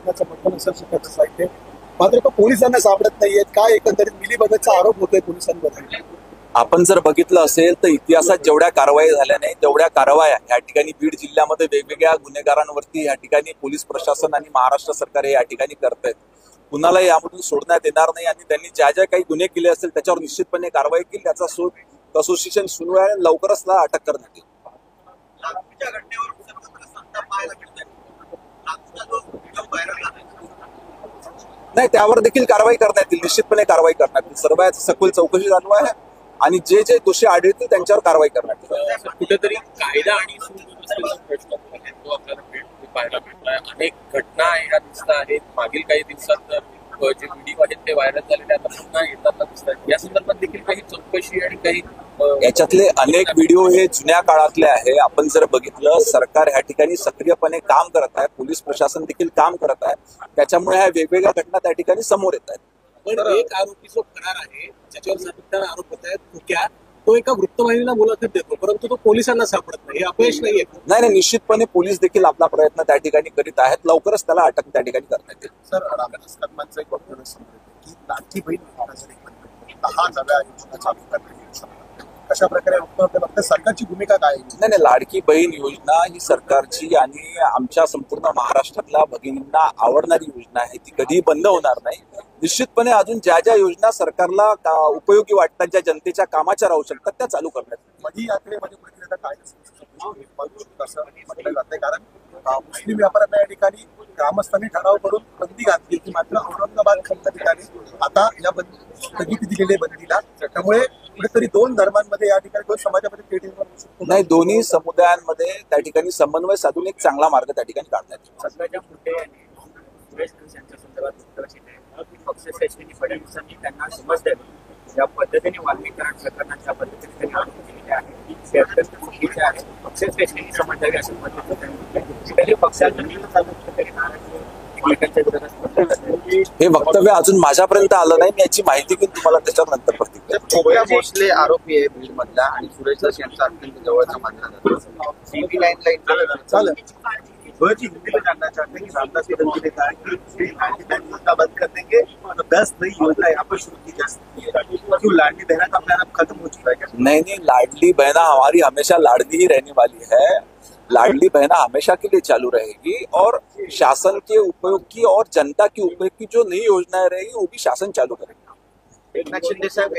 प्रयत्नाचं म्हटलं नसेल शिकायचं साहित्य, मात्र तो पोलिसांना सापडत नाहीयेत. काय एकंदरीत मिलीबगतचा आरोप होतोय पोलिसांवर. आपण जर बघितलं असेल तर इतिहासात जेवढ्या कारवाई झाल्या नाही तेवढ्या कारवाया या ठिकाणी बीड जिल्ह्यामध्ये वेगवेगळ्या गुन्हेगारांवरती या ठिकाणी पोलीस प्रशासन आणि महाराष्ट्र सरकार हे या ठिकाणी करतायत. कुणाला यामधून सोडण्यात येणार नाही आणि त्यांनी ज्या ज्या काही गुन्हे केले असेल त्याच्यावर निश्चितपणे कारवाई केली. त्याचा शोध असोसिएशन सुरू आहे. लवकरच त्याला अटक करण्यात येईल. नाही, त्यावर देखील कारवाई करण्यात येईल. निश्चितपणे कारवाई करण्यात येईल. सर्व याची सखोल चौकशी चालू आहे आणि जे जे दोषी आढळतील त्यांच्यावर कारवाई करण्यात येईल. कुठेतरी कायदा आणि सुव्यवस्थेचा प्रश्न तो आपल्याला पाहायला भेटलाय. अनेक घटना या दिसत आहेत. मागील काही दिवसात जे व्हिडिओ आहेत ते व्हायरल झालेले आता पुन्हा येताना दिसत आहेत. या संदर्भात देखील काही चौकशी आणि काही याच्यातले अनेक व्हिडिओ हे जुन्या काळातले आहे. आपण जर बघितलं सरकार या ठिकाणी सक्रियपणे काम करत आहे. पोलीस प्रशासन देखील काम करत आहे. त्याच्यामुळे ह्या वेगवेगळ्या घटना त्या ठिकाणी समोर येत आहेत. पण एक आरोपी जो फरार आहे ज्याच्यावर सातत्याने आरोप होत आहेत तो एका वृत्तवाहिनीला मुलाखत देतो परंतु तो पोलिसांना सापडत नाही. हे अपयश नाहीये. नाही, निश्चितपणे पोलीस देखील आपला प्रयत्न त्या ठिकाणी करीत आहेत. लवकरच त्याला अटक त्या ठिकाणी करण्यात येईल. सर, रामदास कदमांचं एक वक्तव्य समोर येतं की लाडकी बहीण योजना 10 नव्या योजना चालू करण्यात. कशा प्रकारे वक्तव्य बघता सरकारची भूमिका काय आहे? नाही, लाडकी बहीण योजना ही सरकारची आणि आमच्या संपूर्ण महाराष्ट्रातल्या भगिनींना आवडणारी योजना आहे. ती कधीही बंद होणार नाही. निश्चितपणे अजून ज्या ज्या योजना सरकारला उपयोगी वाटतात, ज्या जनतेच्या कामाच्या राहू शकतात त्या चालू करण्यात. मधी यात्रेमध्ये कुठेतरी काय असं म्हटलं जातंय, कारण मुस्लिम व्यापाऱ्यांना या ठिकाणी ग्रामस्थांनी ठराव करून बंदी घातली की मात्र औरंगाबाद खंड ठिकाणी आता या स्थगिती दिलेली बंदीला. त्यामुळे कुठेतरी दोन धर्मांमध्ये या ठिकाणी दोन समाजामध्ये नाही, दोन्ही समुदायांमध्ये त्या ठिकाणी समन्वय साधून एक चांगला मार्ग त्या ठिकाणी काढण्यात येईल. सध्याच्या मुद्दे सुरेश यांच्या संदर्भात पक्षश्रेष्ठी फडणवीसांनी त्यांना समज द्यावी. ज्या पद्धतीने वाल्मीकरण प्रकरणाच्या पद्धतीने त्यांनी आरोप केलेले आहे ते अत्यंत चुकीचे आहे. पक्षश्रेष्ठींनी समज द्यावी अशा पद्धतीने पक्षात एकमेकांच्या विरोधात हे वक्तव्य अजून माझ्यापर्यंत आलं नाही. मी याची माहिती घेऊन तुम्हाला त्याच्यावर नंतर प्रतिक्रिया. छोट्या भोसले आरोपी आहे बीड मधला आणि सुरेश दास यांचा अत्यंत जवळचा मानला जातो. सीबी लाईन हिंदी में जानना चाहते हैं कि रामदास कदम ने कहा कि लाडली बहन योजना बंद कर देंगे तो 10 नई योजना यहाँ पर शुरू की जा सकती है. क्यों लाडली बहना का प्लान अब खत्म हो चुका है क्या? नहीं, लाडली बहना हमारी हमेशा लाडली ही रहने वाली है. लाडली बहना हमेशा के लिए चालू रहेगी और शासन के उपयोग की और जनता के उपयोग की जो नई योजनाएं रहेगी वो भी शासन चालू करेगा. एकनाथ शिंदे साहब